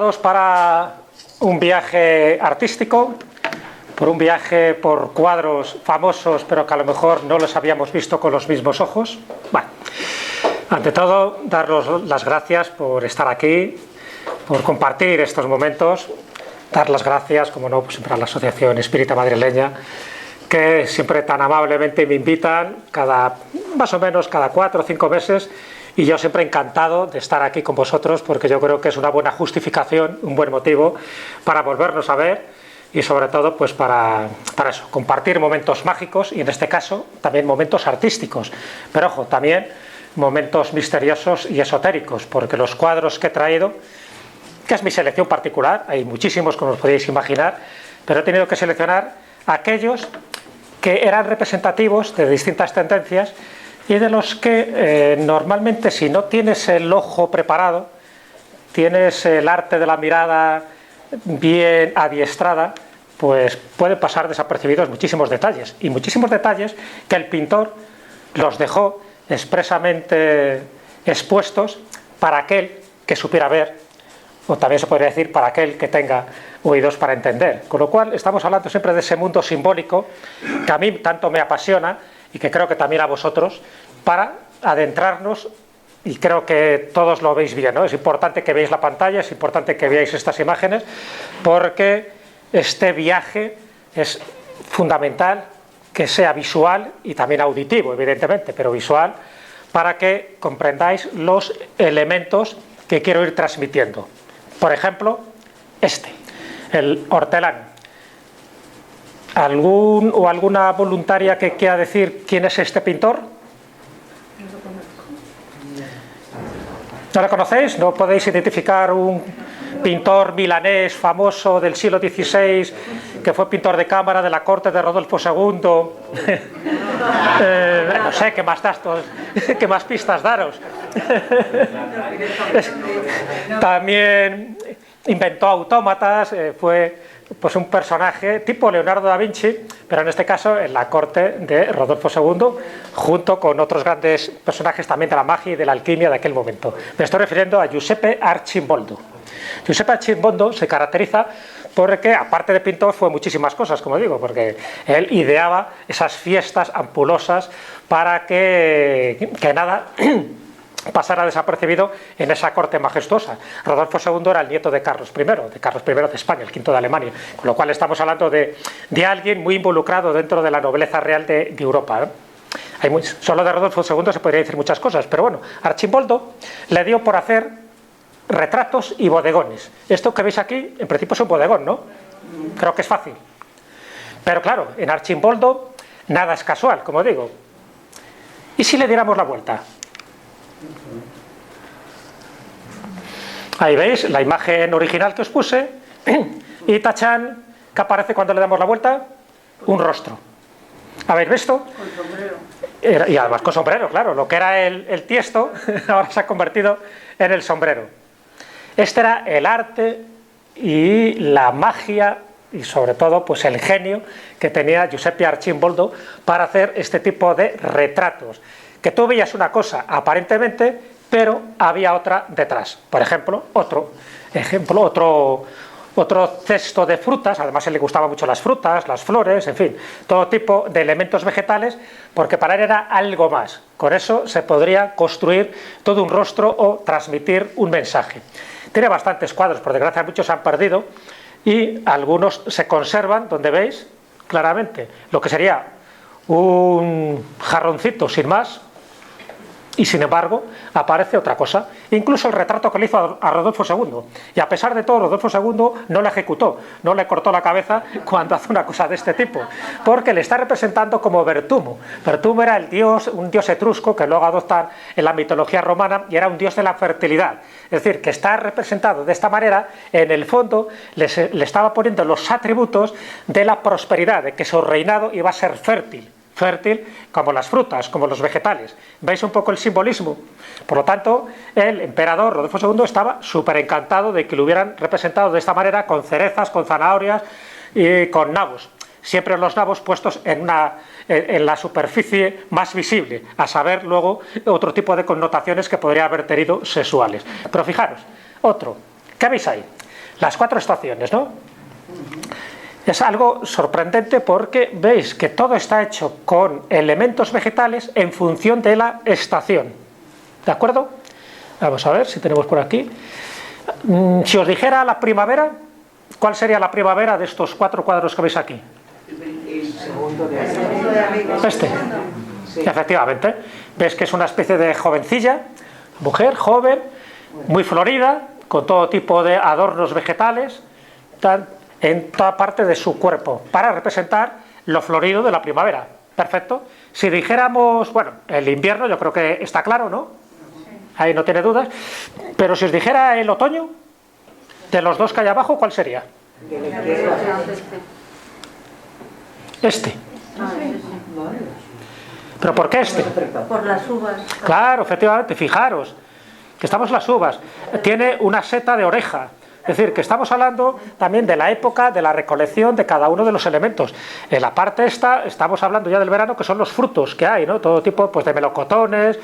¿Preparados para un viaje artístico? Por un viaje por cuadros famosos, pero que a lo mejor no los habíamos visto con los mismos ojos. Bueno, ante todo, daros las gracias por estar aquí, por compartir estos momentos, dar las gracias, como no, pues siempre a la Asociación Espírita Madrileña, que siempre tan amablemente me invitan más o menos cada 4 o 5 meses, y yo siempre encantado de estar aquí con vosotros, porque yo creo que es una buena justificación, un buen motivo para volvernos a ver y sobre todo pues para eso, compartir momentos mágicos y en este caso también momentos artísticos, pero ojo, también momentos misteriosos y esotéricos, porque los cuadros que he traído, que es mi selección particular, hay muchísimos como os podéis imaginar, pero he tenido que seleccionar aquellos que eran representativos de distintas tendencias y de los que normalmente, si no tienes el ojo preparado, tienes el arte de la mirada bien adiestrada, pues pueden pasar desapercibidos muchísimos detalles, y muchísimos detalles que el pintor los dejó expresamente expuestos para aquel que supiera ver, o también se podría decir para aquel que tenga oídos para entender. Con lo cual estamos hablando siempre de ese mundo simbólico que a mí tanto me apasiona y que creo que también a vosotros, para adentrarnos, y creo que todos lo veis bien, ¿no? Es importante que veáis la pantalla, es importante que veáis estas imágenes, porque este viaje es fundamental que sea visual y también auditivo, evidentemente, pero visual, para que comprendáis los elementos que quiero ir transmitiendo. Por ejemplo, el hortelano. ¿Algún o alguna voluntaria que quiera decir quién es este pintor? ¿No lo conocéis? ¿No podéis identificar un pintor milanés famoso del siglo XVI que fue pintor de cámara de la corte de Rodolfo II? No sé, ¿qué más pistas daros? También inventó autómatas, fue pues un personaje tipo Leonardo da Vinci, pero en este caso en la corte de Rodolfo II, junto con otros grandes personajes también de la magia y de la alquimia de aquel momento. Me estoy refiriendo a Giuseppe Arcimboldo. Giuseppe Arcimboldo se caracteriza porque, aparte de pintor, fue muchísimas cosas, como digo, porque él ideaba esas fiestas ampulosas para que nada pasara desapercibido en esa corte majestuosa. Rodolfo II era el nieto de Carlos I de España, el quinto de Alemania, con lo cual estamos hablando de alguien muy involucrado dentro de la nobleza real de Europa, ¿eh? Solo de Rodolfo II se podría decir muchas cosas, pero bueno, Arcimboldo le dio por hacer retratos y bodegones. Esto que veis aquí, en principio es un bodegón, ¿no? Creo que es fácil. Pero claro, en Arcimboldo nada es casual, como digo. ¿Y si le diéramos la vuelta? Ahí veis la imagen original que os puse y tachán, ¿qué aparece cuando le damos la vuelta? Un rostro. ¿Habéis visto? Con sombrero. Y además con sombrero, claro. Lo que era el tiesto ahora se ha convertido en el sombrero. Este era el arte y la magia y sobre todo pues el genio que tenía Giuseppe Arcimboldo para hacer este tipo de retratos. Que tú veías una cosa aparentemente, pero había otra detrás. Por ejemplo, otro cesto de frutas, además a él le gustaban mucho las frutas, las flores, en fin, todo tipo de elementos vegetales, porque para él era algo más. Con eso se podría construir todo un rostro o transmitir un mensaje. Tiene bastantes cuadros, por desgracia muchos se han perdido, y algunos se conservan, donde veis claramente lo que sería un jarroncito sin más, y sin embargo aparece otra cosa, incluso el retrato que le hizo a Rodolfo II, y a pesar de todo Rodolfo II no la ejecutó, no le cortó la cabeza cuando hace una cosa de este tipo, porque le está representando como Vertumo. Vertumo era un dios etrusco que luego adoptan en la mitología romana y era un dios de la fertilidad, es decir, que está representado de esta manera. En el fondo le estaba poniendo los atributos de la prosperidad, de que su reinado iba a ser fértil como las frutas, como los vegetales. ¿Veis un poco el simbolismo? Por lo tanto, el emperador Rodolfo II estaba súper encantado de que lo hubieran representado de esta manera, con cerezas, con zanahorias y con nabos. Siempre los nabos puestos en la superficie más visible, a saber luego otro tipo de connotaciones que podría haber tenido sexuales. Pero fijaros, otro, ¿qué veis ahí? Las 4 estaciones, ¿no? Es algo sorprendente porque veis que todo está hecho con elementos vegetales en función de la estación. ¿De acuerdo? Vamos a ver si tenemos por aquí. Si os dijera la primavera, ¿cuál sería la primavera de estos 4 cuadros que veis aquí? Este. Efectivamente. Ves que es una especie de jovencilla, mujer joven, muy florida, con todo tipo de adornos vegetales, en toda parte de su cuerpo, para representar lo florido de la primavera. Perfecto. Si dijéramos, bueno, el invierno, yo creo que está claro, ¿no? Ahí no tiene dudas. Pero si os dijera el otoño, de los 2 que hay abajo, ¿cuál sería? Este. ¿Pero por qué este? Por las uvas. Claro, efectivamente, fijaros, que estamos en las uvas. Tiene una seta de oreja. Es decir, que estamos hablando también de la época de la recolección de cada uno de los elementos. En la parte esta, estamos hablando ya del verano, que son los frutos que hay, ¿no? Todo tipo pues, de melocotones,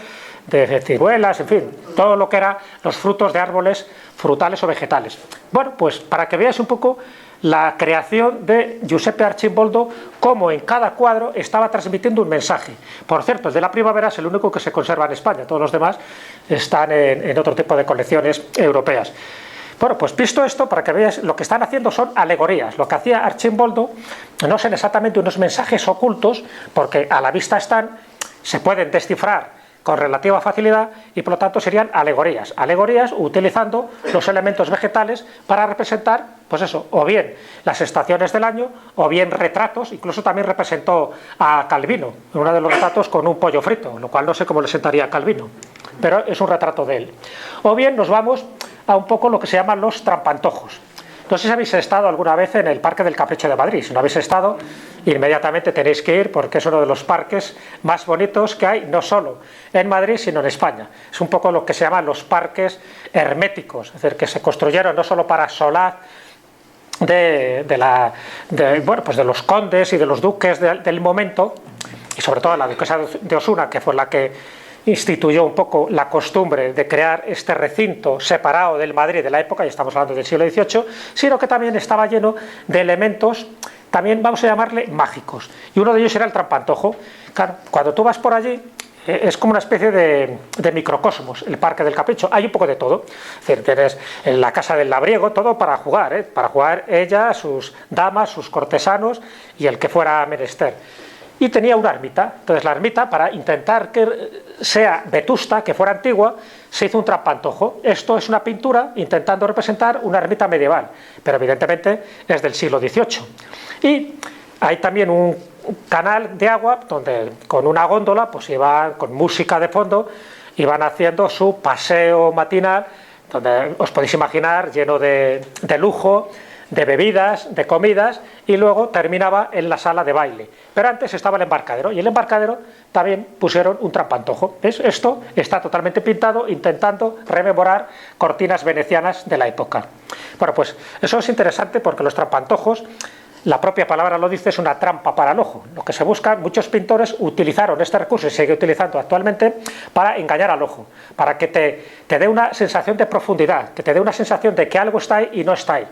de ciruelas, en fin, todo lo que eran los frutos de árboles frutales o vegetales. Bueno, pues para que veáis un poco la creación de Giuseppe Arcimboldo, cómo en cada cuadro estaba transmitiendo un mensaje. Por cierto, el de la primavera es el único que se conserva en España, todos los demás están en otro tipo de colecciones europeas. Bueno, pues visto esto, para que veáis, lo que están haciendo son alegorías. Lo que hacía Arcimboldo no son exactamente unos mensajes ocultos, porque a la vista están, se pueden descifrar con relativa facilidad y por lo tanto serían alegorías. Alegorías utilizando los elementos vegetales para representar, pues eso, o bien las estaciones del año, o bien retratos. Incluso también representó a Calvino, en uno de los retratos con un pollo frito, lo cual no sé cómo le sentaría a Calvino, pero es un retrato de él. O bien nos vamos a un poco lo que se llaman los trampantojos. No sé si habéis estado alguna vez en el Parque del Capricho de Madrid. Si no habéis estado, inmediatamente tenéis que ir porque es uno de los parques más bonitos que hay, no solo en Madrid, sino en España. Es un poco lo que se llaman los parques herméticos, es decir, que se construyeron no solo para solaz de los condes y de los duques del momento, y sobre todo la duquesa de Osuna, que fue la que instituyó un poco la costumbre de crear este recinto separado del Madrid de la época, y estamos hablando del siglo XVIII, sino que también estaba lleno de elementos, también vamos a llamarle mágicos, y uno de ellos era el trampantojo. Claro, cuando tú vas por allí, es como una especie de microcosmos, el Parque del Capricho, hay un poco de todo. Es decir, tienes en la casa del labriego todo para jugar, para jugar ella, sus damas, sus cortesanos y el que fuera menester. Y tenía una ermita. Entonces la ermita, para intentar que sea vetusta, que fuera antigua, se hizo un trampantojo. Esto es una pintura intentando representar una ermita medieval, pero evidentemente es del siglo XVIII. Y hay también un canal de agua donde con una góndola pues iban con música de fondo, iban haciendo su paseo matinal, donde os podéis imaginar lleno de lujo, de bebidas, de comidas, y luego terminaba en la sala de baile. Pero antes estaba el embarcadero, y el embarcadero también pusieron un trampantojo. ¿Ves? Esto está totalmente pintado, intentando rememorar cortinas venecianas de la época. Bueno, pues eso es interesante porque los trampantojos, la propia palabra lo dice, es una trampa para el ojo. Lo que se busca, muchos pintores utilizaron este recurso y se sigue utilizando actualmente para engañar al ojo, para que te dé una sensación de profundidad, que te dé una sensación de que algo está ahí y no está ahí.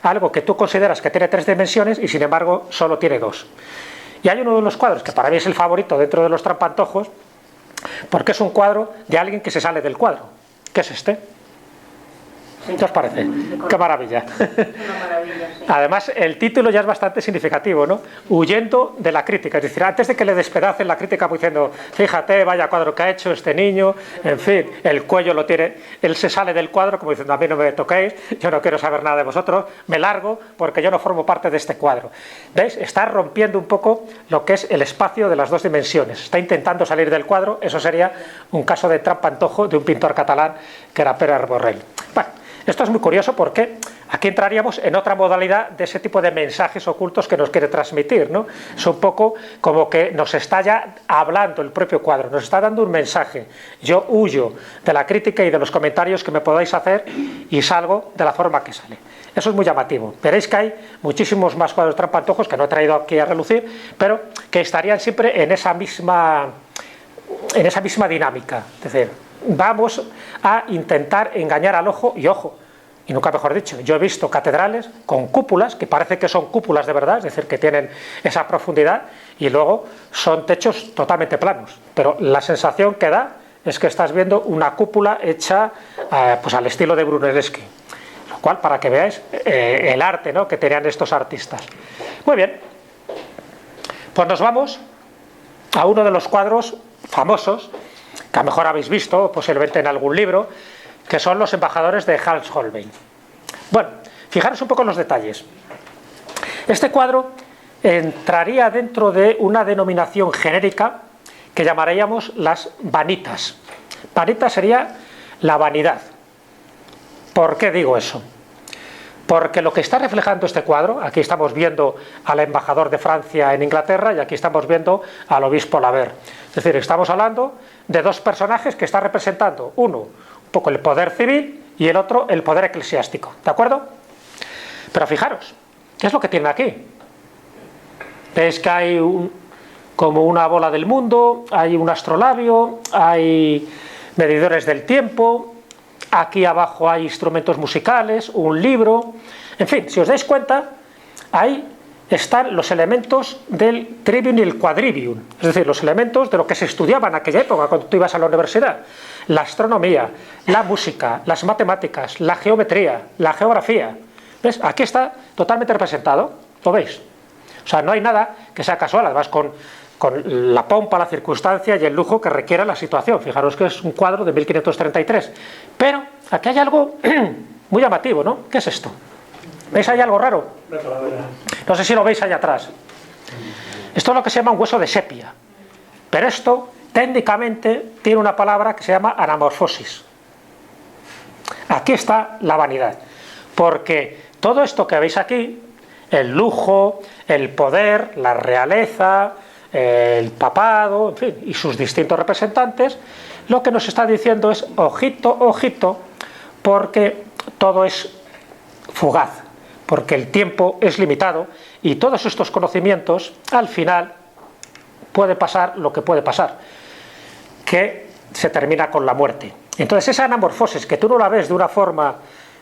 Algo que tú consideras que tiene 3 dimensiones y sin embargo solo tiene 2. Y hay uno de los cuadros que para mí es el favorito dentro de los trampantojos, porque es un cuadro de alguien que se sale del cuadro. ¿Qué es este? ¿Qué os parece? ¡Qué maravilla! Una maravilla, sí. Además, el título ya es bastante significativo, ¿no? Huyendo de la crítica. Es decir, antes de que le despedacen la crítica pues diciendo, fíjate, vaya cuadro que ha hecho este niño, en fin, el cuello lo tiene, él se sale del cuadro como diciendo, a mí no me toquéis, yo no quiero saber nada de vosotros, me largo porque yo no formo parte de este cuadro. ¿Veis? Está rompiendo un poco lo que es el espacio de las 2 dimensiones. Está intentando salir del cuadro. Eso sería un caso de trampantojo de un pintor catalán que era Pere Borrell. Bueno, esto es muy curioso porque aquí entraríamos en otra modalidad de ese tipo de mensajes ocultos que nos quiere transmitir, ¿no? Es un poco como que nos está ya hablando el propio cuadro, nos está dando un mensaje. Yo huyo de la crítica y de los comentarios que me podáis hacer y salgo de la forma que sale. Eso es muy llamativo. Veréis que hay muchísimos más cuadros trampantojos que no he traído aquí a relucir, pero que estarían siempre en esa misma dinámica. Es decir, vamos a intentar engañar al ojo, y ojo, y nunca mejor dicho, yo he visto catedrales con cúpulas, que parece que son cúpulas de verdad, es decir, que tienen esa profundidad, y luego son techos totalmente planos, pero la sensación que da es que estás viendo una cúpula hecha pues al estilo de Brunelleschi, lo cual, para que veáis el arte, ¿no?, que tenían estos artistas. Muy bien, pues nos vamos a uno de los cuadros famosos, que a lo mejor habéis visto, posiblemente en algún libro, que son los embajadores de Hans Holbein. Bueno, fijaros un poco en los detalles. Este cuadro entraría dentro de una denominación genérica que llamaríamos las vanitas. Vanita sería la vanidad. ¿Por qué digo eso? Porque lo que está reflejando este cuadro, aquí estamos viendo al embajador de Francia en Inglaterra y aquí estamos viendo al obispo Laver. Es decir, estamos hablando de dos personajes que están representando, uno, un poco el poder civil y el otro el poder eclesiástico, ¿de acuerdo? Pero fijaros, ¿qué es lo que tienen aquí? Veis que hay como una bola del mundo, hay un astrolabio, hay medidores del tiempo, aquí abajo hay instrumentos musicales, un libro, en fin, si os dais cuenta, ahí están los elementos del trivium y el quadrivium, es decir, los elementos de lo que se estudiaba en aquella época cuando tú ibas a la universidad: la astronomía, la música, las matemáticas, la geometría, la geografía. ¿Ves? Aquí está totalmente representado, ¿lo veis? O sea, no hay nada que sea casual, además con la pompa, la circunstancia y el lujo que requiere la situación. Fijaros que es un cuadro de 1533. Pero aquí hay algo muy llamativo, ¿no? ¿Qué es esto? ¿Veis ahí algo raro? No sé si lo veis allá atrás. Esto es lo que se llama un hueso de sepia. Pero esto, técnicamente, tiene una palabra que se llama anamorfosis. Aquí está la vanidad. Porque todo esto que veis aquí, el lujo, el poder, la realeza, el papado, en fin, y sus distintos representantes, lo que nos está diciendo es: ojito, ojito, porque todo es fugaz, porque el tiempo es limitado y todos estos conocimientos, al final, puede pasar lo que puede pasar, que se termina con la muerte. Entonces esa anamorfosis, que tú no la ves de una forma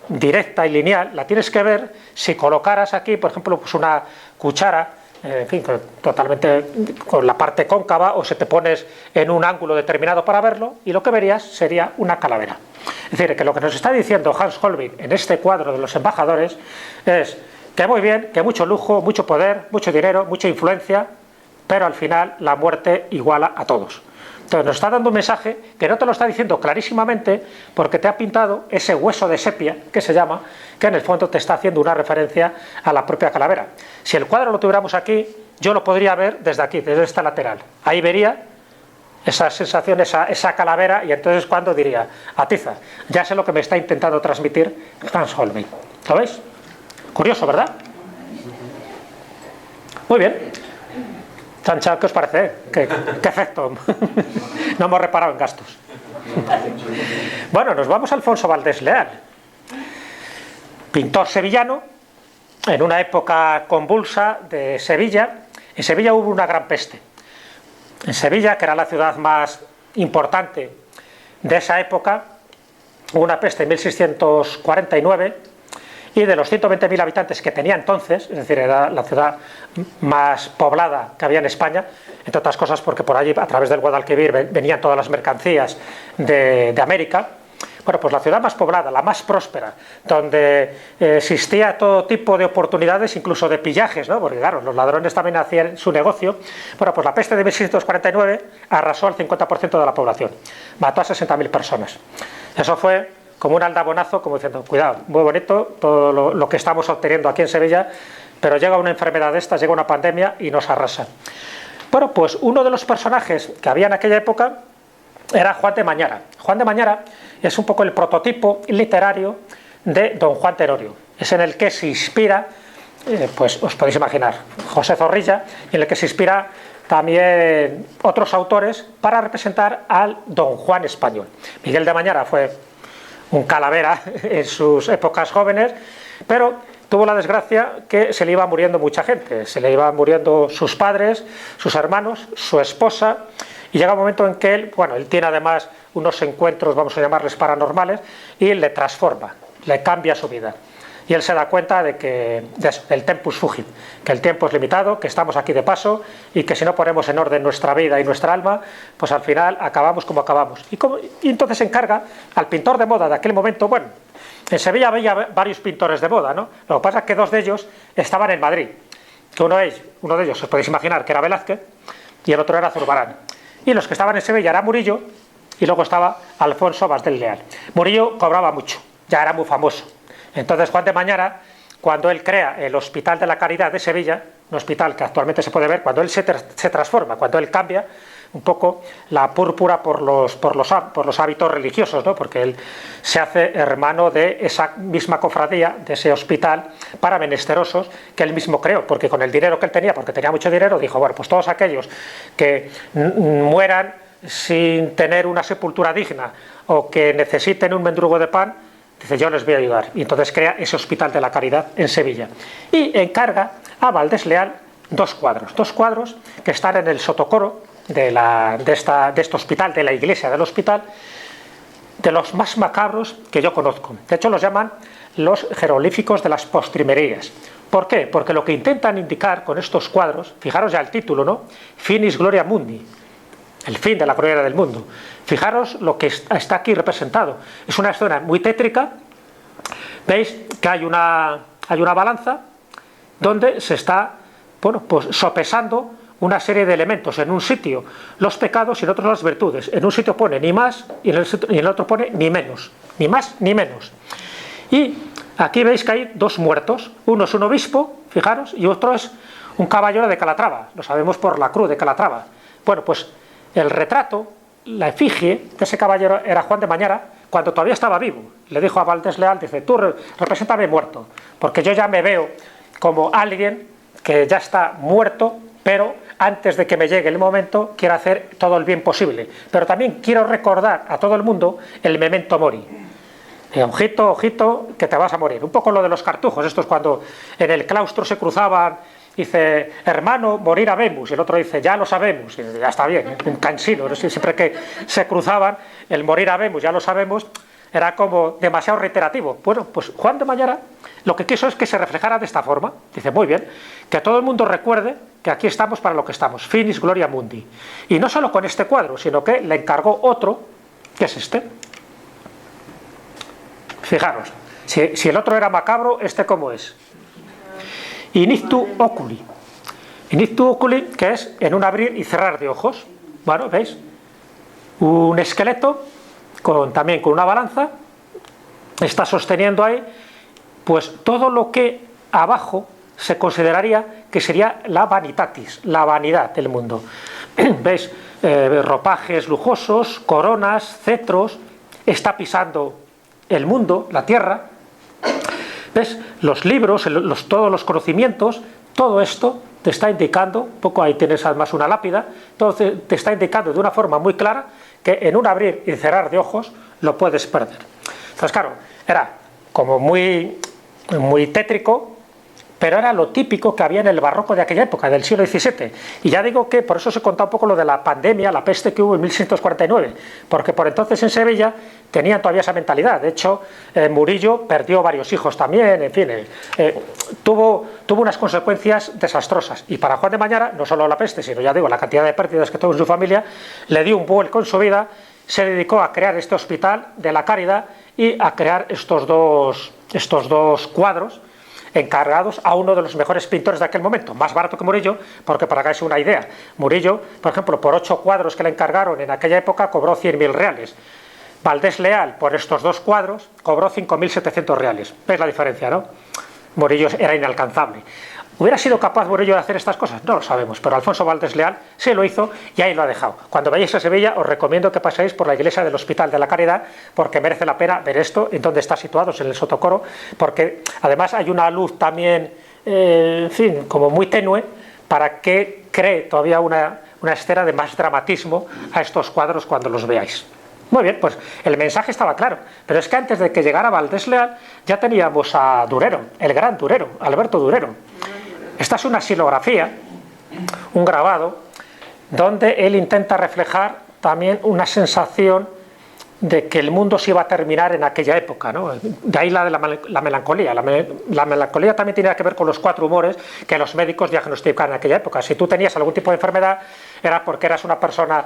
directa y lineal, la tienes que ver si colocaras aquí, por ejemplo, pues una cuchara, en fin, totalmente con la parte cóncava, o si te pones en un ángulo determinado para verlo, y lo que verías sería una calavera. Es decir, que lo que nos está diciendo Hans Holbein en este cuadro de los embajadores es que muy bien, que mucho lujo, mucho poder, mucho dinero, mucha influencia, pero al final la muerte iguala a todos. Entonces nos está dando un mensaje que no te lo está diciendo clarísimamente, porque te ha pintado ese hueso de sepia, que se llama, que en el fondo te está haciendo una referencia a la propia calavera. Si el cuadro lo tuviéramos aquí, yo lo podría ver desde aquí, desde esta lateral. Ahí vería esa sensación, esa calavera, y entonces cuando diría: atiza, ya sé lo que me está intentando transmitir Hans Holbein. ¿Lo veis? Curioso, ¿verdad? Muy bien. Chancha, ¿qué os parece? ¿Qué efecto? No hemos reparado en gastos. Bueno, nos vamos a Alfonso Valdés Leal, pintor sevillano, en una época convulsa de Sevilla. En Sevilla hubo una gran peste. En Sevilla, que era la ciudad más importante de esa época, hubo una peste en 1649, y de los 120.000 habitantes que tenía entonces, es decir, era la ciudad más poblada que había en España, entre otras cosas porque por allí, a través del Guadalquivir, venían todas las mercancías de América. Bueno, pues la ciudad más poblada, la más próspera, donde existía todo tipo de oportunidades, incluso de pillajes, ¿no? Porque claro, los ladrones también hacían su negocio. Bueno, pues la peste de 1649 arrasó al 50% de la población, mató a 60.000 personas. Eso fue como un aldabonazo, como diciendo: cuidado, muy bonito todo lo que estamos obteniendo aquí en Sevilla, pero llega una enfermedad de estas, llega una pandemia y nos arrasa. Bueno, pues uno de los personajes que había en aquella época era Juan de Mañara. Juan de Mañara es un poco el prototipo literario de Don Juan Tenorio. Es en el que se inspira, pues os podéis imaginar, José Zorrilla, y en el que se inspira también otros autores para representar al Don Juan español. Miguel de Mañara fue un calavera en sus épocas jóvenes, pero tuvo la desgracia que se le iba muriendo mucha gente. Se le iban muriendo sus padres, sus hermanos, su esposa, y llega un momento en que él tiene además unos encuentros, vamos a llamarles paranormales, y le transforma. le cambia su vida. Y él se da cuenta de eso, del tempus fugit, que el tiempo es limitado, que estamos aquí de paso y que si no ponemos en orden nuestra vida y nuestra alma, pues al final acabamos como acabamos. Y entonces encarga al pintor de moda de aquel momento, bueno, en Sevilla había varios pintores de moda, ¿no? Lo que pasa es que dos de ellos estaban en Madrid, que uno de ellos os podéis imaginar que era Velázquez y el otro era Zurbarán. Y los que estaban en Sevilla era Murillo y luego estaba Alfonso Bas del Leal. Murillo cobraba mucho, ya era muy famoso. Entonces Juan de Mañara, cuando él crea el Hospital de la Caridad de Sevilla, un hospital que actualmente se puede ver, cuando él se transforma, cuando él cambia un poco la púrpura por los hábitos religiosos, ¿no? Porque él se hace hermano de esa misma cofradía, de ese hospital para menesterosos que él mismo creó, porque con el dinero que él tenía, porque tenía mucho dinero, dijo, bueno, pues todos aquellos que mueran sin tener una sepultura digna o que necesiten un mendrugo de pan, dice, yo les voy a ayudar. Y entonces crea ese Hospital de la Caridad en Sevilla. Y encarga a Valdés Leal dos cuadros que están en el sotocoro de este hospital, de la iglesia del hospital, de los más macabros que yo conozco. De hecho, los llaman los jeroglíficos de las postrimerías. ¿Por qué? Porque lo que intentan indicar con estos cuadros, fijaros ya el título, ¿no? Finis Gloria Mundi, el fin de la gloria del mundo. Fijaros lo que está aquí representado. Es una escena muy tétrica. Veis que hay una balanza donde se está, bueno, pues sopesando una serie de elementos. En un sitio los pecados y en otro las virtudes. En un sitio pone ni más y en el otro pone ni menos. Ni más ni menos. Y aquí veis que hay dos muertos. Uno es un obispo, fijaros, y otro es un caballero de Calatrava. Lo sabemos por la cruz de Calatrava. Bueno, pues el retrato, la efigie de ese caballero era Juan de Mañara cuando todavía estaba vivo. Le dijo a Valdés Leal, dice, tú represéntame muerto, porque yo ya me veo como alguien que ya está muerto, pero antes de que me llegue el momento quiero hacer todo el bien posible. Pero también quiero recordar a todo el mundo el memento mori. Ojito, ojito, que te vas a morir. Un poco lo de los cartujos, estos cuando en el claustro se cruzaban. Dice, hermano, morir habemos. Y el otro dice, ya lo sabemos. Y ya está bien, un cansino, ¿no? Siempre que se cruzaban, el morir habemos, ya lo sabemos, era como demasiado reiterativo. Bueno, pues Juan de Mañara lo que quiso es que se reflejara de esta forma. Dice, muy bien, que todo el mundo recuerde que aquí estamos para lo que estamos. Finis Gloria Mundi. Y no solo con este cuadro, sino que le encargó otro, que es este. Fijaros, si el otro era macabro, ¿este cómo es? Inictu oculi. Inictu oculi, que es en un abrir y cerrar de ojos. Bueno, ¿veis? Un esqueleto también con una balanza está sosteniendo ahí pues todo lo que abajo se consideraría que sería la vanitatis, la vanidad del mundo. ¿Veis? Ropajes lujosos, coronas, cetros, está pisando el mundo, la tierra. ¿Ves? Los libros, todos los conocimientos, todo esto te está indicando, un poco ahí tienes además una lápida, entonces te está indicando de una forma muy clara que en un abrir y cerrar de ojos lo puedes perder. Entonces, claro, era como muy tétrico, pero era lo típico que había en el barroco de aquella época, del siglo XVII. Y ya digo que por eso se contaba un poco lo de la pandemia, la peste que hubo en 1649, porque por entonces en Sevilla tenían todavía esa mentalidad. De hecho, Murillo perdió varios hijos también, en fin, tuvo unas consecuencias desastrosas. Y para Juan de Mañara, no solo la peste, sino ya digo, la cantidad de pérdidas que tuvo en su familia, le dio un vuelco en su vida, se dedicó a crear este Hospital de la Caridad y a crear estos dos cuadros, encargados a uno de los mejores pintores de aquel momento, más barato que Murillo, porque para que hagáis una idea, Murillo, por ejemplo, por 8 cuadros que le encargaron en aquella época cobró 100.000 reales. Valdés Leal, por estos 2 cuadros, cobró 5.700 reales. ¿Veis la diferencia, no? Murillo era inalcanzable. ¿Hubiera sido capaz Murillo de hacer estas cosas? No lo sabemos, pero Alfonso Valdés Leal sí lo hizo y ahí lo ha dejado. Cuando vayáis a Sevilla os recomiendo que paséis por la iglesia del Hospital de la Caridad, porque merece la pena ver esto, en donde está situado, en el sotocoro, porque además hay una luz también, en fin, como muy tenue, para que cree todavía una escena de más dramatismo a estos cuadros cuando los veáis. Muy bien, pues el mensaje estaba claro, pero es que antes de que llegara Valdés Leal ya teníamos a Durero, el gran Durero, Alberto Durero. Esta es una xilografía, un grabado, donde él intenta reflejar también una sensación de que el mundo se iba a terminar en aquella época, ¿no? De ahí la melancolía. La melancolía también tenía que ver con los 4 humores que los médicos diagnosticaban en aquella época. Si tú tenías algún tipo de enfermedad, era porque eras una persona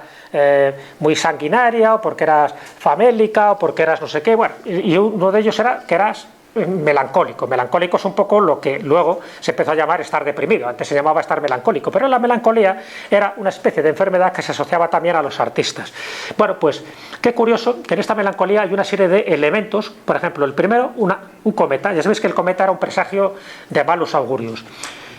muy sanguinaria, o porque eras famélica, o porque eras no sé qué. Bueno, y uno de ellos era que eras melancólico. Melancólico es un poco lo que luego se empezó a llamar estar deprimido. Antes se llamaba estar melancólico, pero la melancolía era una especie de enfermedad que se asociaba también a los artistas. Bueno, pues qué curioso que en esta melancolía hay una serie de elementos. Por ejemplo, el primero, un cometa. Ya sabéis que el cometa era un presagio de malos augurios.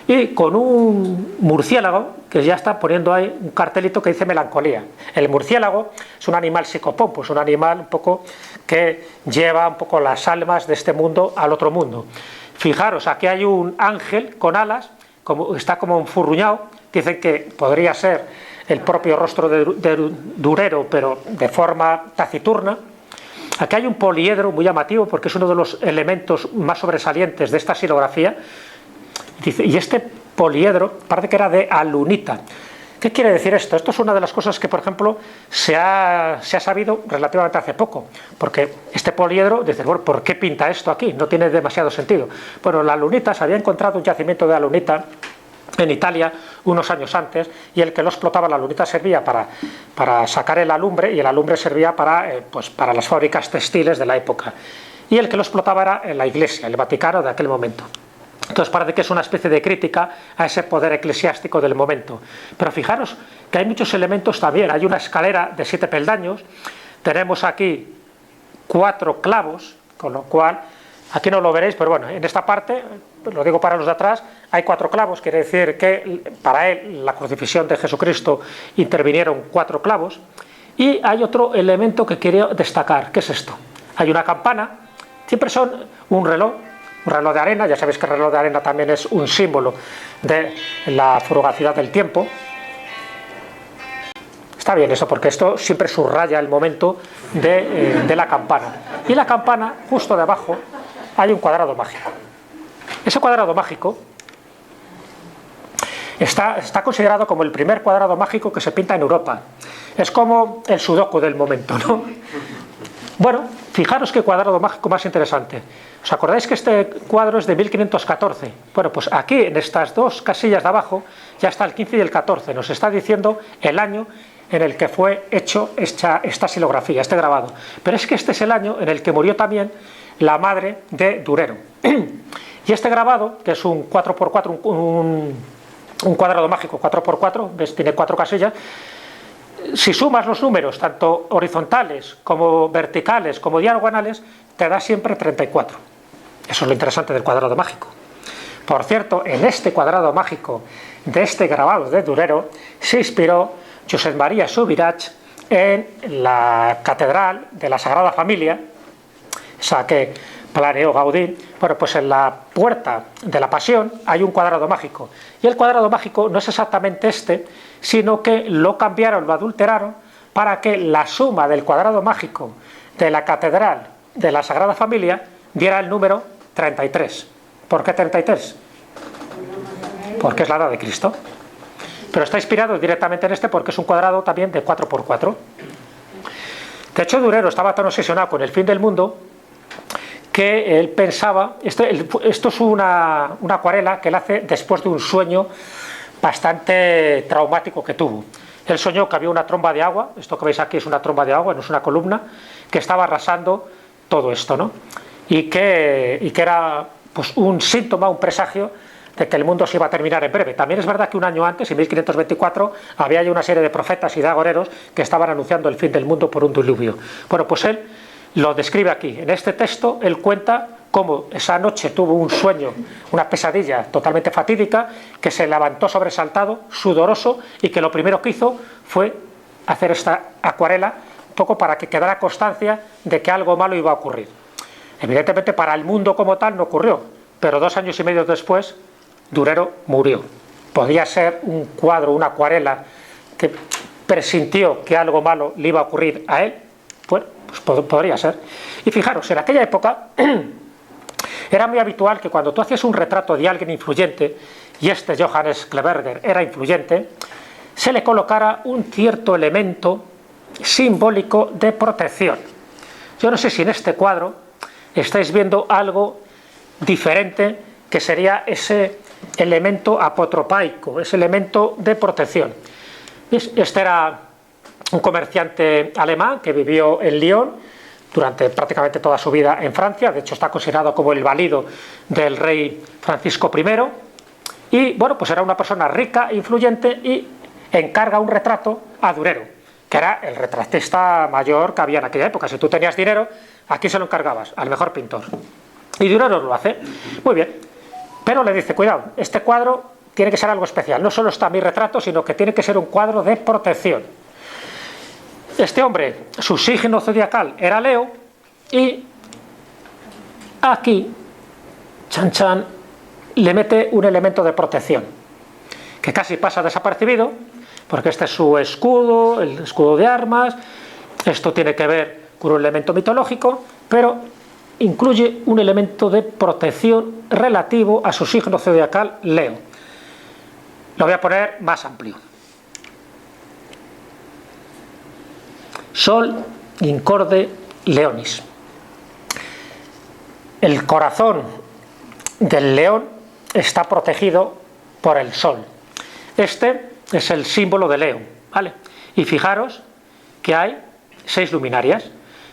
Y con un murciélago, que ya está poniendo ahí un cartelito que dice melancolía. El murciélago es un animal psicopompo, es un animal un poco que lleva un poco las almas de este mundo al otro mundo. Fijaros, aquí hay un ángel con alas, está como enfurruñado, dicen que podría ser el propio rostro de Durero, pero de forma taciturna. Aquí hay un poliedro muy llamativo, porque es uno de los elementos más sobresalientes de esta xilografía. Dice, y este poliedro parece que era de alunita. ¿Qué quiere decir esto? Esto es una de las cosas que, por ejemplo, se ha sabido relativamente hace poco, porque este poliedro, dices, bueno, ¿por qué pinta esto aquí? No tiene demasiado sentido. Bueno, la alunita, se había encontrado un yacimiento de alunita en Italia unos años antes, y el que lo explotaba, la alunita, servía para sacar el alumbre, y el alumbre servía para las fábricas textiles de la época. Y el que lo explotaba era la Iglesia, el Vaticano de aquel momento. Entonces parece que es una especie de crítica a ese poder eclesiástico del momento. Pero fijaros que hay muchos elementos también. Hay una escalera de 7 peldaños, tenemos aquí 4 clavos, con lo cual, aquí no lo veréis, pero bueno, en esta parte, lo digo para los de atrás, hay 4 clavos, quiere decir que para él, la crucifixión de Jesucristo, intervinieron 4 clavos. Y hay otro elemento que quería destacar, ¿qué es esto? Hay una campana, siempre son un reloj de arena. Ya sabéis que el reloj de arena también es un símbolo de la fugacidad del tiempo. Está bien eso, porque esto siempre subraya el momento de la campana. Y la campana, justo debajo, hay un cuadrado mágico. Ese cuadrado mágico está considerado como el primer cuadrado mágico que se pinta en Europa. Es como el sudoku del momento, ¿no? Bueno, fijaros qué cuadrado mágico más interesante. ¿Os acordáis que este cuadro es de 1514? Bueno, pues aquí, en estas 2 casillas de abajo, ya está el 15 y el 14. Nos está diciendo el año en el que fue hecho esta xilografía, este grabado. Pero es que este es el año en el que murió también la madre de Durero. Y este grabado, que es un 4x4, un cuadrado mágico 4x4, ¿ves? Tiene 4 casillas. Si sumas los números, tanto horizontales como verticales como diagonales, te da siempre 34. Eso es lo interesante del cuadrado mágico. Por cierto, en este cuadrado mágico de este grabado de Durero se inspiró Josep María Subirats en la Catedral de la Sagrada Familia, esa que planeó Gaudí. Bueno, pues en la puerta de la Pasión hay un cuadrado mágico, y el cuadrado mágico no es exactamente este, sino que lo cambiaron, lo adulteraron, para que la suma del cuadrado mágico de la Catedral de la Sagrada Familia diera el número 33. ¿Por qué 33? Porque es la edad de Cristo. Pero está inspirado directamente en este, porque es un cuadrado también de 4x4. De hecho, Durero estaba tan obsesionado con el fin del mundo que él pensaba, esto es una acuarela que él hace después de un sueño bastante traumático que tuvo. Él soñó que había una tromba de agua, esto que veis aquí es una tromba de agua, no es una columna, que estaba arrasando todo esto, ¿no? Y que era pues un síntoma, un presagio de que el mundo se iba a terminar en breve. También es verdad que un año antes, en 1524, había ya una serie de profetas y de agoreros que estaban anunciando el fin del mundo por un diluvio. Bueno, pues él lo describe aquí. En este texto él cuenta cómo esa noche tuvo un sueño, una pesadilla totalmente fatídica, que se levantó sobresaltado, sudoroso, y que lo primero que hizo fue hacer esta acuarela, un poco para que quedara constancia de que algo malo iba a ocurrir. Evidentemente para el mundo como tal no ocurrió, pero 2 años y medio después Durero murió. Podía ser un cuadro, una acuarela que presintió que algo malo le iba a ocurrir a él. Bueno, pues podría ser. Y fijaros, en aquella época era muy habitual que cuando tú hacías un retrato de alguien influyente, y este Johannes Kleberger era influyente, se le colocara un cierto elemento simbólico de protección. Yo no sé si en este cuadro estáis viendo algo diferente, que sería ese elemento apotropaico, ese elemento de protección. ¿Ves? Este era un comerciante alemán que vivió en Lyon durante prácticamente toda su vida en Francia. De hecho, está considerado como el valido del rey Francisco I. Y bueno, pues era una persona rica, influyente, y encarga un retrato a Durero, que era el retratista mayor que había en aquella época. Si tú tenías dinero, aquí se lo encargabas al mejor pintor. Y Durero lo hace. Muy bien. Pero le dice, cuidado, este cuadro tiene que ser algo especial. No solo está mi retrato, sino que tiene que ser un cuadro de protección. Este hombre, su signo zodiacal era Leo, y aquí, chan chan, le mete un elemento de protección, que casi pasa desapercibido, porque este es su escudo, el escudo de armas. Esto tiene que ver con un elemento mitológico, pero incluye un elemento de protección relativo a su signo zodiacal Leo. Lo voy a poner más amplio. Sol incorde leonis. El corazón del león está protegido por el sol. Este es el símbolo de Leo, ¿vale? Y fijaros que hay 6 luminarias.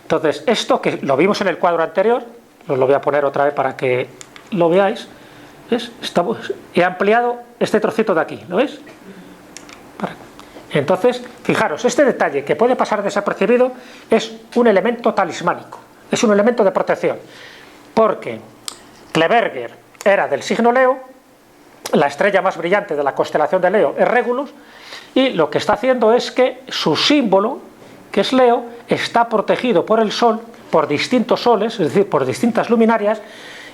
Entonces, esto que lo vimos en el cuadro anterior, os lo voy a poner otra vez para que lo veáis. ¿Ves? He ampliado este trocito de aquí, ¿lo veis? Entonces, fijaros, este detalle que puede pasar desapercibido es un elemento talismánico, es un elemento de protección, porque Kleberger era del signo Leo, la estrella más brillante de la constelación de Leo es Regulus, y lo que está haciendo es que su símbolo, que es Leo, está protegido por el sol, por distintos soles, es decir, por distintas luminarias,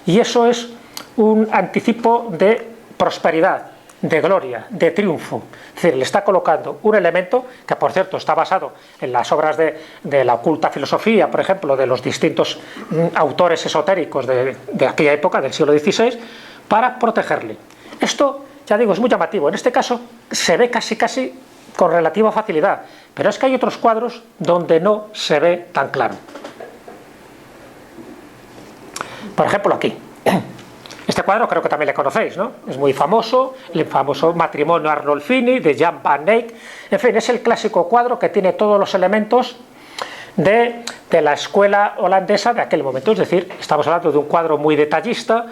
y eso es un anticipo de prosperidad, de gloria, de triunfo. Es decir, le está colocando un elemento que, por cierto, está basado en las obras de la oculta filosofía, por ejemplo, de los distintos autores esotéricos de aquella época, del siglo XVI, para protegerle. Esto, ya digo, es muy llamativo. En este caso se ve casi con relativa facilidad, pero es que hay otros cuadros donde no se ve tan claro. Por ejemplo, aquí. Este cuadro creo que también le conocéis, ¿no? Es muy famoso, el famoso Matrimonio Arnolfini de Jan van Eyck. En fin, es el clásico cuadro que tiene todos los elementos de la escuela holandesa de aquel momento. Es decir, estamos hablando de un cuadro muy detallista,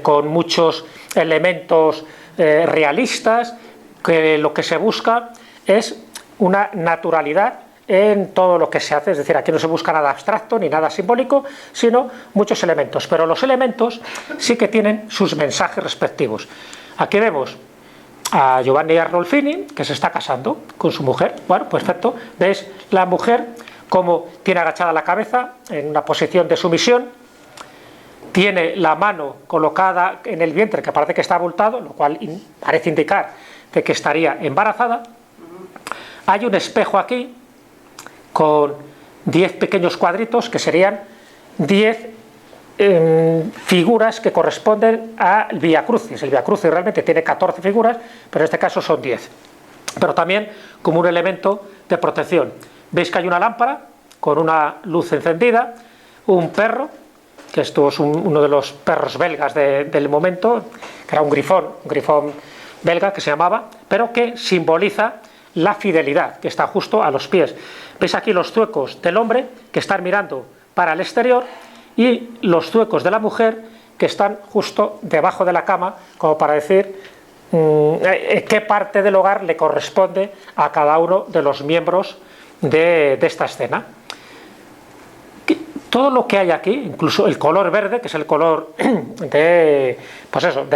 con muchos elementos realistas, que lo que se busca es una naturalidad en todo lo que se hace. Es decir, aquí no se busca nada abstracto ni nada simbólico, sino muchos elementos, pero los elementos sí que tienen sus mensajes respectivos. Aquí vemos a Giovanni Arnolfini, que se está casando con su mujer. Bueno, perfecto. ¿Veis la mujer como tiene agachada la cabeza en una posición de sumisión? Tiene la mano colocada en el vientre, que parece que está abultado, lo cual parece indicar de que estaría embarazada. Hay un espejo aquí con 10 pequeños cuadritos que serían 10 figuras que corresponden al Vía Crucis. El Vía Crucis realmente tiene 14 figuras, pero en este caso son 10. Pero también como un elemento de protección. Veis que hay una lámpara con una luz encendida, un perro, que esto es uno de los perros belgas del momento, que era un grifón belga que se llamaba, pero que simboliza la fidelidad, que está justo a los pies. Veis aquí los zuecos del hombre, que están mirando para el exterior, y los zuecos de la mujer, que están justo debajo de la cama, como para decir qué parte del hogar le corresponde a cada uno de los miembros de esta escena. Todo lo que hay aquí, incluso el color verde, que es el color de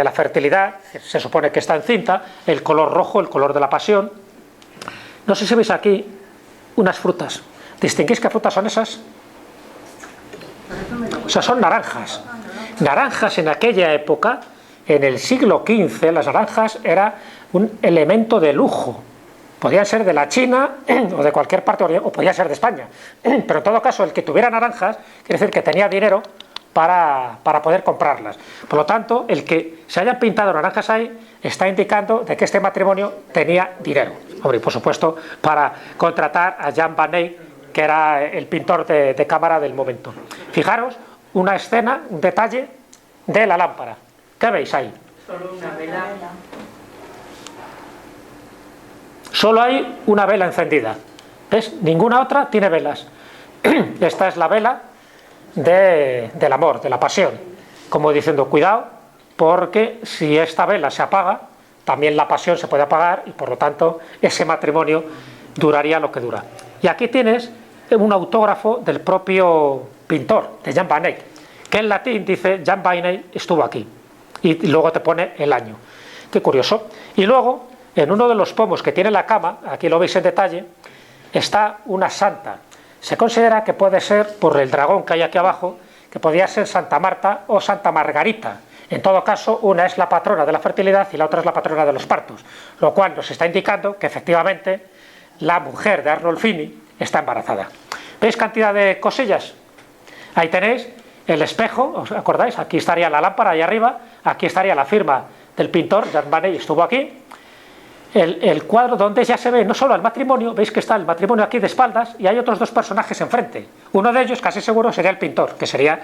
la fertilidad, se supone que está encinta, el color rojo, el color de la pasión. No sé si veis aquí unas frutas. ¿Distinguís qué frutas son esas? O sea, son naranjas. Naranjas en aquella época, en el siglo XV, las naranjas era un elemento de lujo. Podían ser de la China o de cualquier parte, o podían ser de España. Pero en todo caso, el que tuviera naranjas, quiere decir que tenía dinero para poder comprarlas. Por lo tanto, el que se hayan pintado naranjas ahí está indicando de que este matrimonio tenía dinero. Hombre, y por supuesto, para contratar a Jan van Eyck que era el pintor de cámara del momento. Fijaros, una escena, un detalle de la lámpara. ¿Qué veis ahí? Solo una vela. Solo hay una vela encendida. ¿Ves? Ninguna otra tiene velas. Esta es la vela del amor, de la pasión. Como diciendo, cuidado, porque si esta vela se apaga, también la pasión se puede apagar y por lo tanto ese matrimonio duraría lo que dura. Y aquí tienes un autógrafo del propio pintor, de Jan van Eyck, que en latín dice Jan van Eyck estuvo aquí. Y luego te pone el año. Qué curioso. Y luego, en uno de los pomos que tiene la cama, aquí lo veis en detalle, está una santa. Se considera que puede ser, por el dragón que hay aquí abajo, que podría ser Santa Marta o Santa Margarita. En todo caso, una es la patrona de la fertilidad y la otra es la patrona de los partos, lo cual nos está indicando que efectivamente la mujer de Arnolfini está embarazada. ¿Veis cantidad de cosillas? Ahí tenéis el espejo, ¿os acordáis? Aquí estaría la lámpara, ahí arriba, aquí estaría la firma del pintor, Jan van Eyck estuvo aquí. El cuadro donde ya se ve no solo el matrimonio, veis que está el matrimonio aquí de espaldas y hay otros dos personajes enfrente. Uno de ellos, casi seguro, sería el pintor, que sería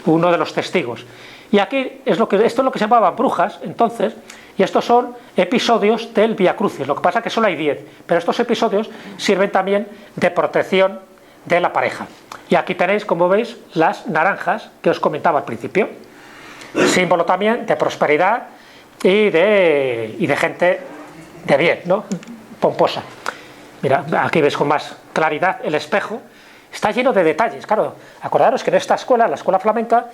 uno de los testigos. Y aquí esto es lo que se llamaban brujas, entonces, y estos son episodios del Vía Crucis. Lo que pasa es que solo hay 10, pero estos episodios sirven también de protección de la pareja. Y aquí tenéis, como veis, las naranjas que os comentaba al principio. Símbolo también de prosperidad y de gente de bien, ¿no? Pomposa. Mira, aquí veis con más claridad el espejo. Está lleno de detalles, claro. Acordaros que en esta escuela, la escuela flamenca,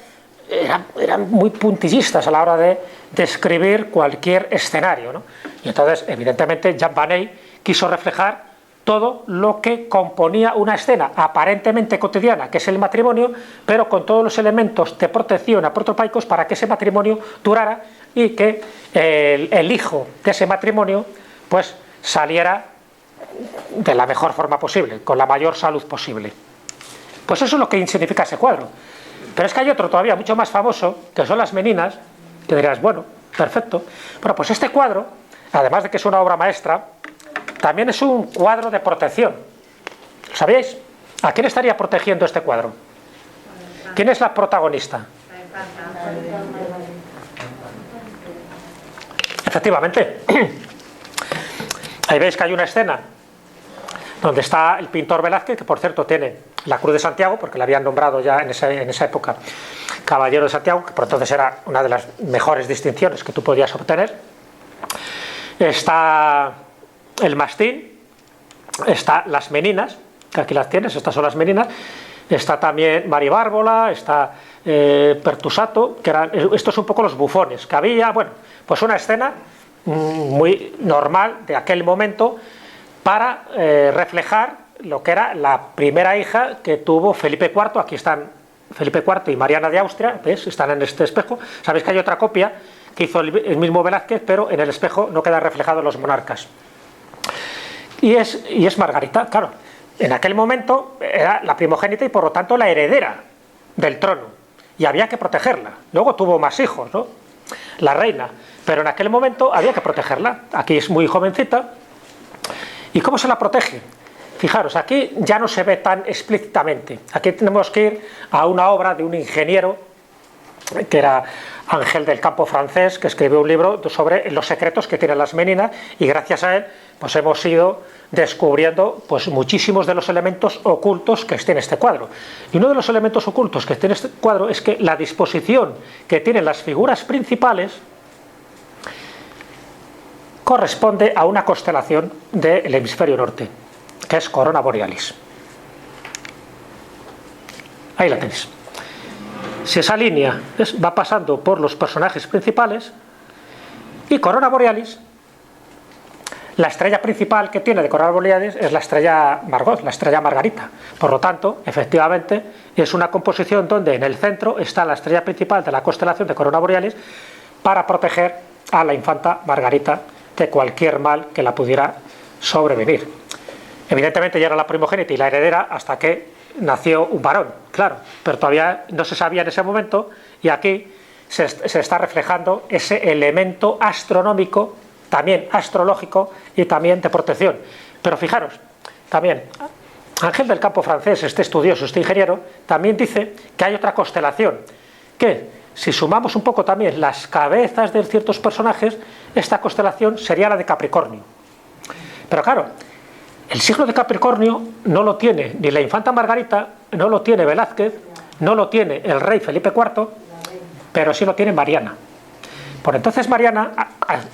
eran muy puntillistas a la hora de describir cualquier escenario, ¿no? Y entonces, evidentemente, Jan van Eyck quiso reflejar todo lo que componía una escena aparentemente cotidiana, que es el matrimonio, pero con todos los elementos de protección aprotopaicos para que ese matrimonio durara y que el hijo de ese matrimonio pues saliera de la mejor forma posible, con la mayor salud posible. Pues eso es lo que significa ese cuadro. Pero es que hay otro todavía mucho más famoso, que son las Meninas, que dirás, bueno, perfecto. Bueno, pues este cuadro, además de que es una obra maestra, también es un cuadro de protección. ¿Sabíais? ¿A quién estaría protegiendo este cuadro? ¿Quién es la protagonista? Efectivamente. Ahí veis que hay una escena donde está el pintor Velázquez, que por cierto tiene la Cruz de Santiago, porque le habían nombrado ya en esa época Caballero de Santiago, que por entonces era una de las mejores distinciones que tú podías obtener. Está el mastín, está las Meninas, que aquí las tienes, estas son las Meninas, está también Maribárbola, está Pertusato, que eran estos un poco los bufones que había. Bueno, pues una escena muy normal de aquel momento para reflejar lo que era la primera hija que tuvo Felipe IV. Aquí están Felipe IV y Mariana de Austria, ¿ves? Están en este espejo. Sabéis que hay otra copia que hizo el mismo Velázquez, pero en el espejo no quedan reflejados los monarcas. Y es Margarita, claro. En aquel momento era la primogénita y por lo tanto la heredera del trono. Y había que protegerla. Luego tuvo más hijos, ¿no? La reina. Pero en aquel momento había que protegerla. Aquí es muy jovencita. ¿Y cómo se la protege? Fijaros, aquí ya no se ve tan explícitamente. Aquí tenemos que ir a una obra de un ingeniero, que era Ángel del Campo francés, que escribió un libro sobre los secretos que tienen las Meninas, y gracias a él pues hemos ido descubriendo pues muchísimos de los elementos ocultos que tiene este cuadro. Y uno de los elementos ocultos que tiene este cuadro es que la disposición que tienen las figuras principales corresponde a una constelación del hemisferio norte, que es Corona Borealis. Ahí la tenéis. Si esa línea va pasando por los personajes principales, y Corona Borealis, la estrella principal que tiene de Corona Borealis es la estrella Margot, la estrella Margarita. Por lo tanto, efectivamente, es una composición donde en el centro está la estrella principal de la constelación de Corona Borealis para proteger a la infanta Margarita de cualquier mal que la pudiera sobrevenir. Evidentemente ya era la primogénita y la heredera hasta que nació un varón, claro, pero todavía no se sabía en ese momento, y aquí se está reflejando ese elemento astronómico, también astrológico y también de protección. Pero fijaros, también Ángel del Campo francés, este estudioso, este ingeniero, también dice que hay otra constelación, que si sumamos un poco también las cabezas de ciertos personajes, esta constelación sería la de Capricornio. Pero claro, el signo de Capricornio no lo tiene ni la infanta Margarita, no lo tiene Velázquez, no lo tiene el rey Felipe IV, pero sí lo tiene Mariana. Por entonces Mariana,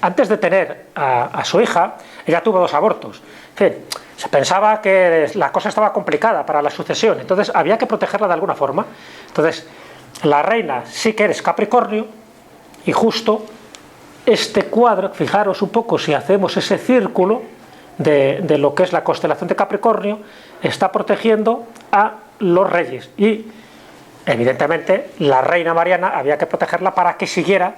antes de tener a su hija, ella tuvo 2 abortos. En fin, se pensaba que la cosa estaba complicada para la sucesión, entonces había que protegerla de alguna forma. Entonces, la reina sí que eres Capricornio, y justo este cuadro, fijaros un poco si hacemos ese círculo de lo que es la constelación de Capricornio, está protegiendo a los reyes. Y evidentemente la reina Mariana había que protegerla para que siguiera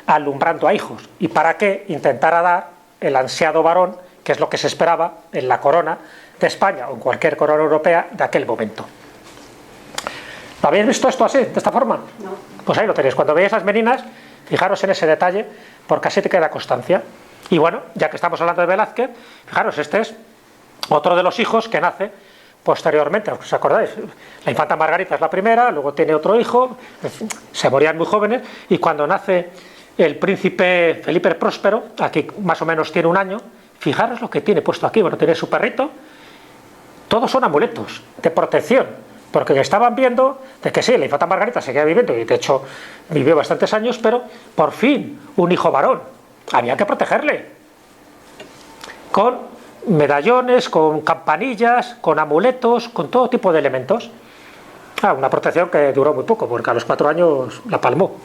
alumbrando a hijos y para que intentara dar el ansiado varón, que es lo que se esperaba en la corona de España o en cualquier corona europea de aquel momento. ¿Lo habéis visto esto así, de esta forma? No. Pues ahí lo tenéis. Cuando veáis las meninas, fijaros en ese detalle, porque así te queda constancia. Y bueno, ya que estamos hablando de Velázquez, fijaros, este es otro de los hijos que nace posteriormente. ¿Os acordáis? La infanta Margarita es la primera, luego tiene otro hijo, se morían muy jóvenes, y cuando nace el príncipe Felipe el Próspero, aquí más o menos tiene 1 año, fijaros lo que tiene puesto aquí. Bueno, tiene su perrito, todos son amuletos de protección, porque estaban viendo de que sí, la infanta Margarita seguía viviendo, y de hecho vivió bastantes años, pero por fin un hijo varón, había que protegerle, con medallones, con campanillas, con amuletos, con todo tipo de elementos. Una protección que duró muy poco, porque a los 4 años la palmó.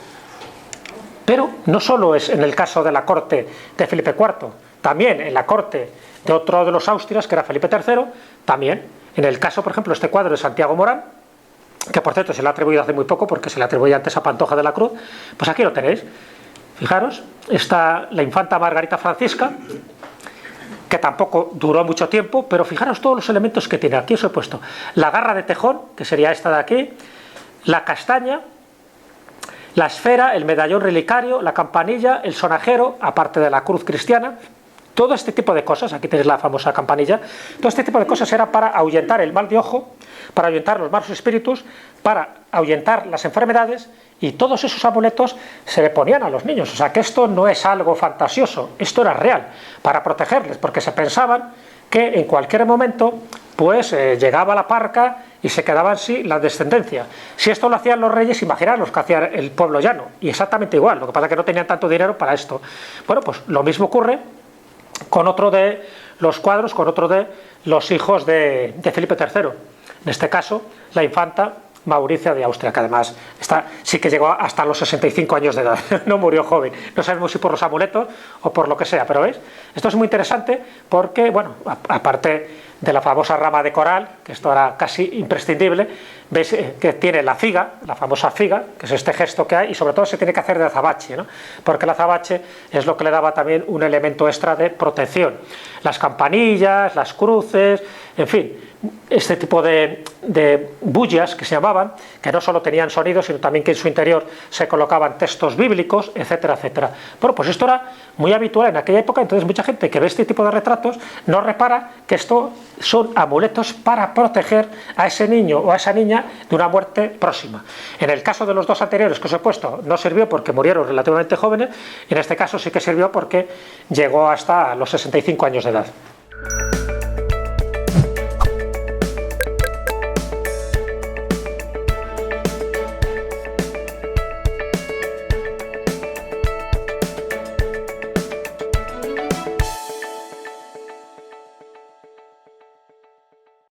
Pero no solo es en el caso de la corte de Felipe IV, también en la corte de otro de los Austrias, que era Felipe III, también en el caso, por ejemplo, este cuadro de Santiago Morán, que por cierto se le ha atribuido hace muy poco, porque se le atribuía antes a Pantoja de la Cruz, pues aquí lo tenéis. Fijaros, está la infanta Margarita Francisca, que tampoco duró mucho tiempo, pero fijaros todos los elementos que tiene. Aquí os he puesto la garra de tejón, que sería esta de aquí, la castaña, la esfera, el medallón relicario, la campanilla, el sonajero, aparte de la cruz cristiana. Todo este tipo de cosas, aquí tenéis la famosa campanilla, todo este tipo de cosas era para ahuyentar el mal de ojo, para ahuyentar los malos espíritus, para ahuyentar las enfermedades, y todos esos amuletos se le ponían a los niños. O sea que esto no es algo fantasioso, esto era real, para protegerles, porque se pensaban que en cualquier momento pues llegaba la parca y se quedaba así la descendencia. Si esto lo hacían los reyes, imaginaros lo que hacía el pueblo llano, y exactamente igual, lo que pasa es que no tenían tanto dinero para esto. Bueno, pues lo mismo ocurre con otro de los cuadros, con otro de los hijos de Felipe III, en este caso la infanta Mauricia de Austria, que además sí que llegó hasta los 65 años de edad, no murió joven. No sabemos si por los amuletos o por lo que sea, pero ¿veis? Esto es muy interesante porque, bueno, aparte de la famosa rama de coral, que esto era casi imprescindible, veis que tiene la figa, la famosa figa, que es este gesto que hay, y sobre todo se tiene que hacer de azabache, ¿no? Porque el azabache es lo que le daba también un elemento extra de protección. Las campanillas, las cruces, en fin, este tipo de bullas que se llamaban, que no solo tenían sonido, sino también que en su interior se colocaban textos bíblicos, etcétera, etcétera. Bueno, pues esto era muy habitual en aquella época, entonces mucha gente que ve este tipo de retratos no repara que esto son amuletos para proteger a ese niño o a esa niña de una muerte próxima. En el caso de los 2 anteriores que os he puesto, no sirvió porque murieron relativamente jóvenes, y en este caso sí que sirvió porque llegó hasta los 65 años de edad.